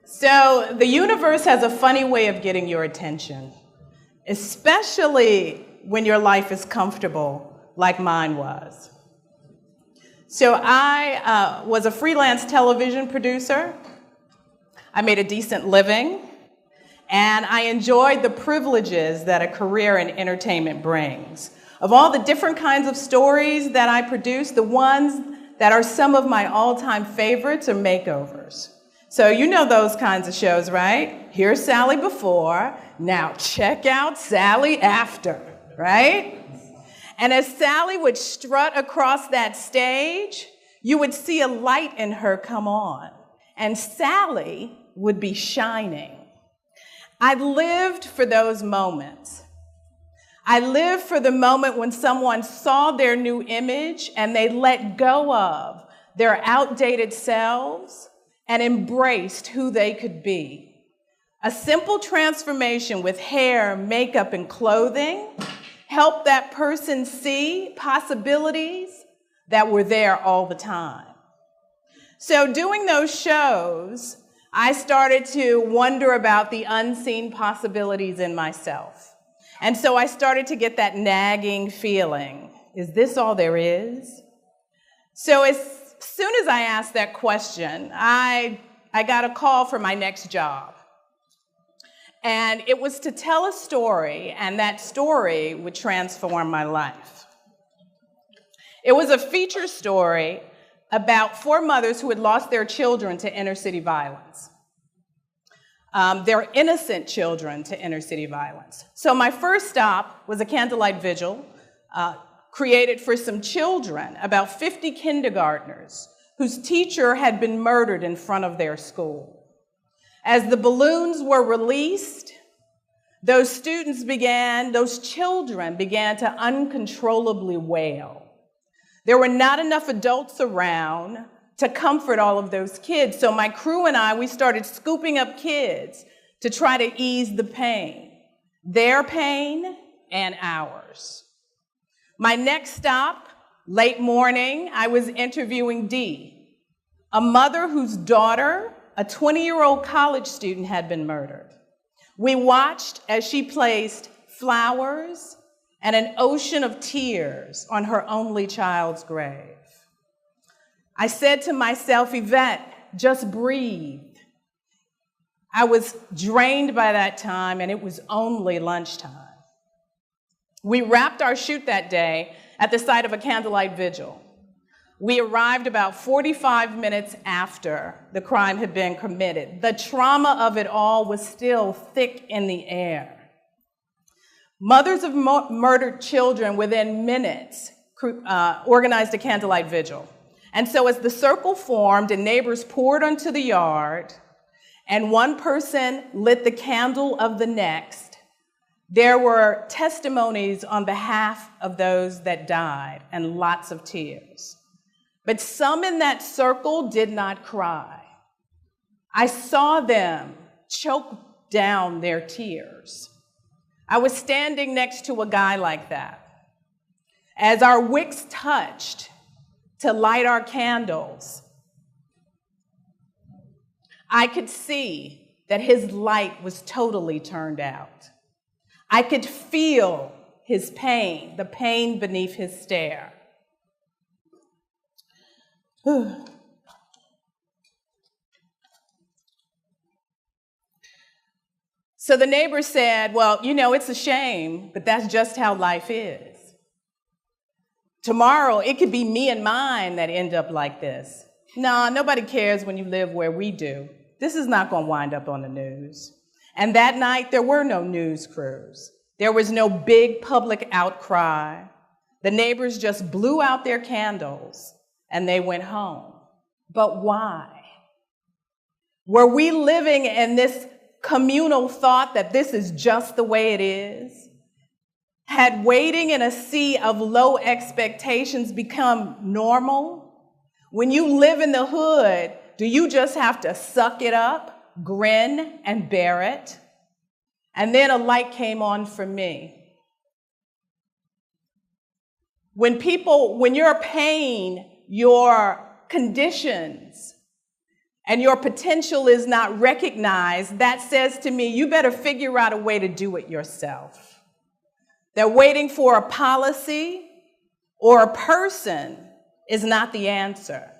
So the universe has a funny way of getting your attention, especially when your life is comfortable, like mine was. So I was a freelance television producer. I made a decent living, and I enjoyed the privileges that a career in entertainment brings. Of all the different kinds of stories that I produced, the ones that are some of my all-time favorites are makeovers. So you know those kinds of shows, right? Here's Sally before, now check out Sally after, right? And as Sally would strut across that stage, you would see a light in her come on, and Sally would be shining. I lived for those moments. I lived for the moment when someone saw their new image and they let go of their outdated selves and embraced who they could be. A simple transformation with hair, makeup, and clothing helped that person see possibilities that were there all the time. So doing those shows, I started to wonder about the unseen possibilities in myself. And so I started to get that nagging feeling. Is this all there is? So as soon as I asked that question, I got a call for my next job. And it was to tell a story, and that story would transform my life. It was a feature story about 4 mothers who had lost their children to inner-city violence. Their innocent children to inner-city violence. So my first stop was a candlelight vigil created for some children, about 50 kindergartners, whose teacher had been murdered in front of their school. As the balloons were released, those children began to uncontrollably wail. There were not enough adults around to comfort all of those kids, so my crew and I, we started scooping up kids to try to ease the pain, their pain and ours. My next stop, late morning, I was interviewing Dee, a mother whose daughter, a 20-year-old college student, had been murdered. We watched as she placed flowers and an ocean of tears on her only child's grave. I said to myself, Eyvette, just breathe. I was drained by that time, and it was only lunchtime. We wrapped our shoot that day at the site of a candlelight vigil. We arrived about 45 minutes after the crime had been committed. The trauma of it all was still thick in the air. Mothers of murdered children within minutes organized a candlelight vigil. And so as the circle formed and neighbors poured onto the yard, and one person lit the candle of the next, there were testimonies on behalf of those that died and lots of tears. But some in that circle did not cry. I saw them choke down their tears. I was standing next to a guy like that. As our wicks touched to light our candles, I could see that his light was totally turned out. I could feel his pain, the pain beneath his stare. So the neighbor said, well, you know, it's a shame, but that's just how life is. Tomorrow, it could be me and mine that end up like this. No, nobody cares when you live where we do. This is not going to wind up on the news. And that night, there were no news crews. There was no big public outcry. The neighbors just blew out their candles and they went home. But why? Were we living in this communal thought that this is just the way it is? Had waiting in a sea of low expectations become normal? When you live in the hood, do you just have to suck it up, grin, and bear it? And then a light came on for me. When your pain, your conditions, and your potential is not recognized, that says to me, you better figure out a way to do it yourself. That waiting for a policy or a person is not the answer.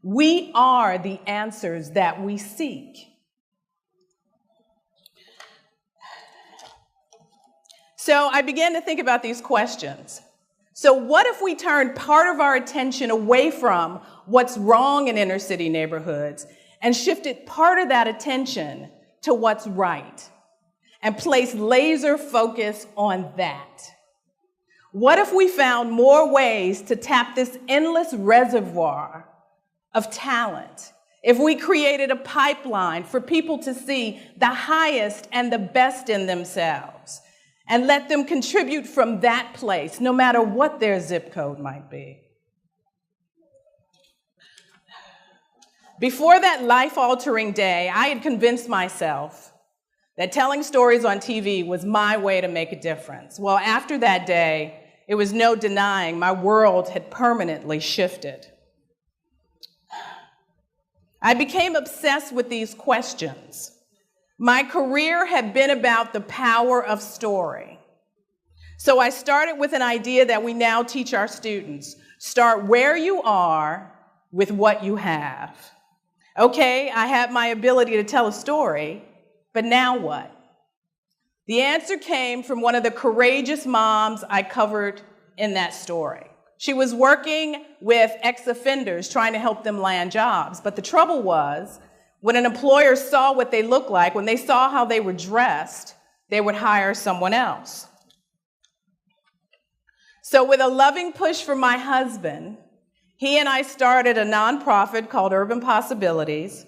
We are the answers that we seek. So I began to think about these questions. So what if we turned part of our attention away from what's wrong in inner city neighborhoods and shifted part of that attention to what's right and placed laser focus on that? What if we found more ways to tap this endless reservoir of talent? If we created a pipeline for people to see the highest and the best in themselves and let them contribute from that place, no matter what their zip code might be. Before that life-altering day, I had convinced myself that telling stories on TV was my way to make a difference. Well, after that day, it was no denying my world had permanently shifted. I became obsessed with these questions. My career had been about the power of story. So I started with an idea that we now teach our students. Start where you are with what you have. Okay, I have my ability to tell a story, but now what? The answer came from one of the courageous moms I covered in that story. She was working with ex-offenders, trying to help them land jobs. But the trouble was, when an employer saw what they looked like, when they saw how they were dressed, they would hire someone else. So with a loving push from my husband, he and I started a nonprofit called Urban Possibilities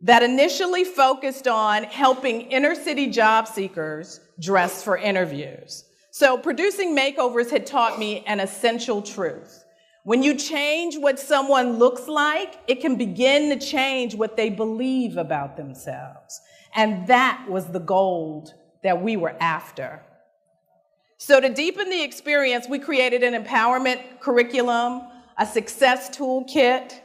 that initially focused on helping inner city job seekers dress for interviews. So producing makeovers had taught me an essential truth. When you change what someone looks like, it can begin to change what they believe about themselves. And that was the gold that we were after. So to deepen the experience, we created an empowerment curriculum, a success toolkit,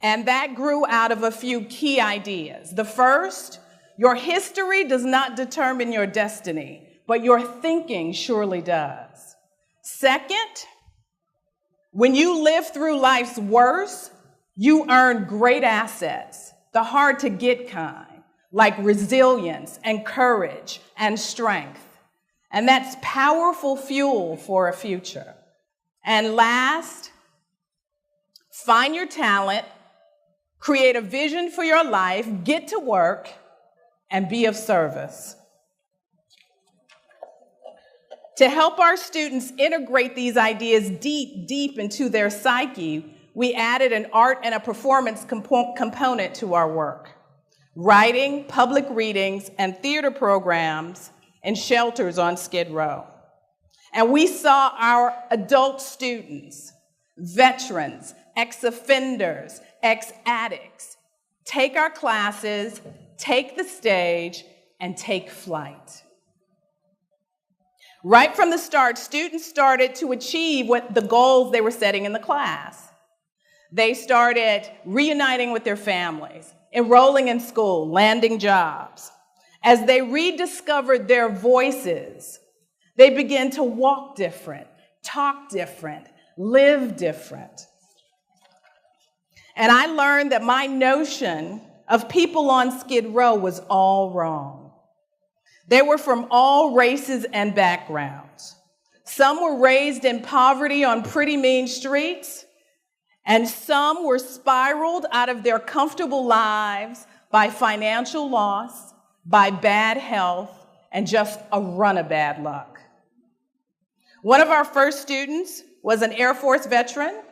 and that grew out of a few key ideas. The first, your history does not determine your destiny, but your thinking surely does. Second, when you live through life's worst, you earn great assets, the hard-to-get kind, like resilience and courage and strength. And that's powerful fuel for a future. And last, find your talent, create a vision for your life, get to work, and be of service. To help our students integrate these ideas deep into their psyche, we added an art and a performance component to our work. Writing, public readings, and theater programs in shelters on Skid Row. And we saw our adult students, veterans, ex-offenders, ex-addicts, take our classes, take the stage, and take flight. Right from the start, students started to achieve what the goals they were setting in the class. They started reuniting with their families, enrolling in school, landing jobs. As they rediscovered their voices, they began to walk different, talk different, live different. And I learned that my notion of people on Skid Row was all wrong. They were from all races and backgrounds. Some were raised in poverty on pretty mean streets, and some were spiraled out of their comfortable lives by financial loss, by bad health, and just a run of bad luck. One of our first students was an Air Force veteran.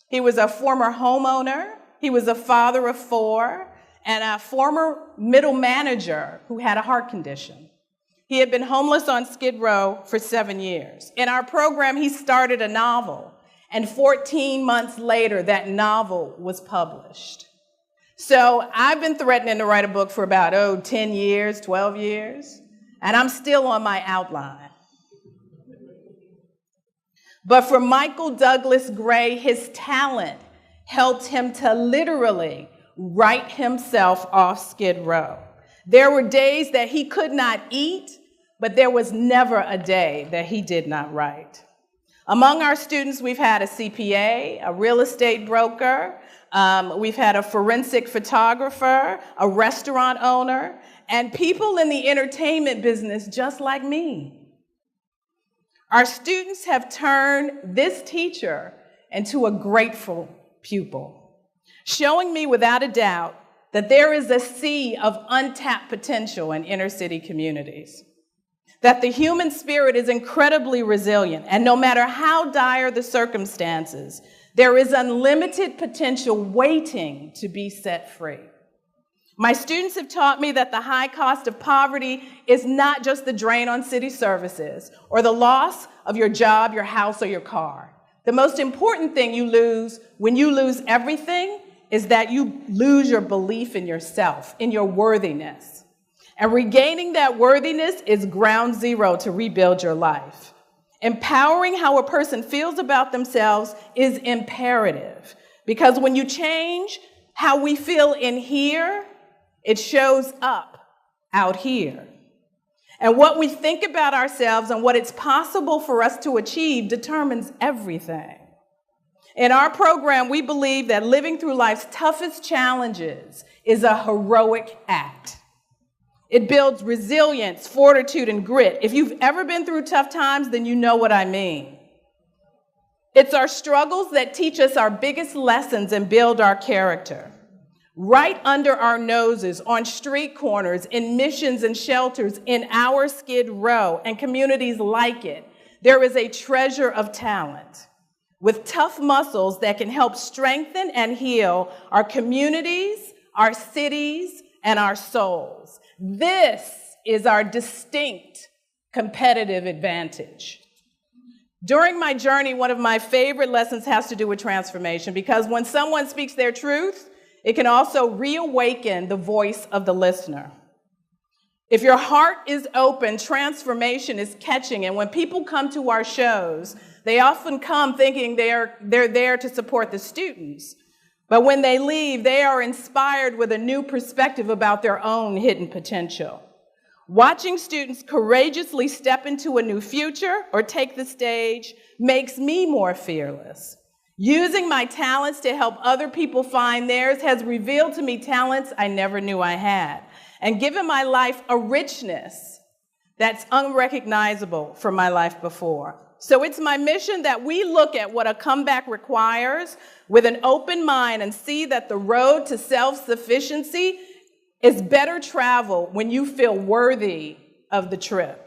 He was a former homeowner. He was a father of 4 and a former middle manager who had a heart condition. He had been homeless on Skid Row for 7 years. In our program, he started a novel, and 14 months later, that novel was published. So I've been threatening to write a book for about, 10 years, 12 years, and I'm still on my outline. But for Michael Douglas Gray, his talent helped him to literally write himself off Skid Row. There were days that he could not eat, but there was never a day that he did not write. Among our students, we've had a CPA, a real estate broker, we've had a forensic photographer, a restaurant owner, and people in the entertainment business just like me. Our students have turned this teacher into a grateful pupil, showing me without a doubt that there is a sea of untapped potential in inner city communities, that the human spirit is incredibly resilient, and no matter how dire the circumstances, there is unlimited potential waiting to be set free. My students have taught me that the high cost of poverty is not just the drain on city services or the loss of your job, your house, or your car. The most important thing you lose when you lose everything is that you lose your belief in yourself, in your worthiness. And regaining that worthiness is ground zero to rebuild your life. Empowering how a person feels about themselves is imperative, because when you change how we feel in here, it shows up out here. And what we think about ourselves and what it's possible for us to achieve determines everything. In our program, we believe that living through life's toughest challenges is a heroic act. It builds resilience, fortitude, and grit. If you've ever been through tough times, then you know what I mean. It's our struggles that teach us our biggest lessons and build our character. Right under our noses, on street corners, in missions and shelters, in our Skid Row and communities like it, there is a treasure of talent with tough muscles that can help strengthen and heal our communities, our cities, and our souls. This is our distinct competitive advantage. During my journey, one of my favorite lessons has to do with transformation, because when someone speaks their truth, it can also reawaken the voice of the listener. If your heart is open, transformation is catching. And when people come to our shows, they often come thinking they're there to support the students. But when they leave, they are inspired with a new perspective about their own hidden potential. Watching students courageously step into a new future or take the stage makes me more fearless. Using my talents to help other people find theirs has revealed to me talents I never knew I had, and given my life a richness that's unrecognizable from my life before. So it's my mission that we look at what a comeback requires with an open mind and see that the road to self-sufficiency is better traveled when you feel worthy of the trip.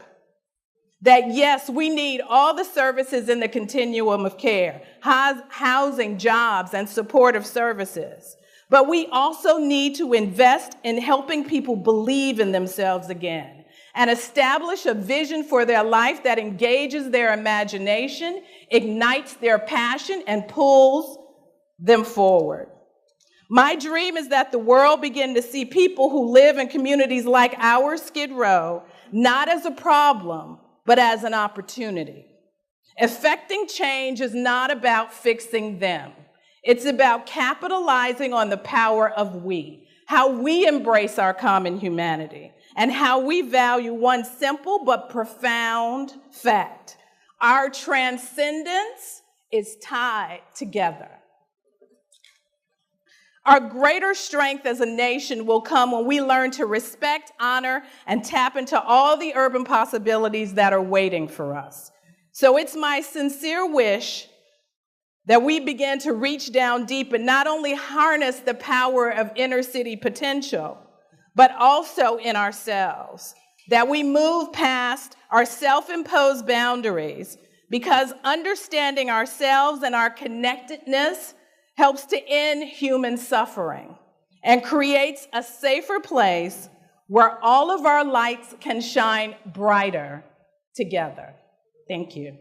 That yes, we need all the services in the continuum of care, housing, jobs, and supportive services. But we also need to invest in helping people believe in themselves again and establish a vision for their life that engages their imagination, ignites their passion, and pulls them forward. My dream is that the world begin to see people who live in communities like our Skid Row not as a problem, but as an opportunity. Effecting change is not about fixing them. It's about capitalizing on the power of we, how we embrace our common humanity, and how we value one simple but profound fact. Our transcendence is tied together. Our greater strength as a nation will come when we learn to respect, honor, and tap into all the urban possibilities that are waiting for us. So it's my sincere wish that we begin to reach down deep and not only harness the power of inner city potential, but also in ourselves, that we move past our self-imposed boundaries, because understanding ourselves and our connectedness helps to end human suffering and creates a safer place where all of our lights can shine brighter together. Thank you.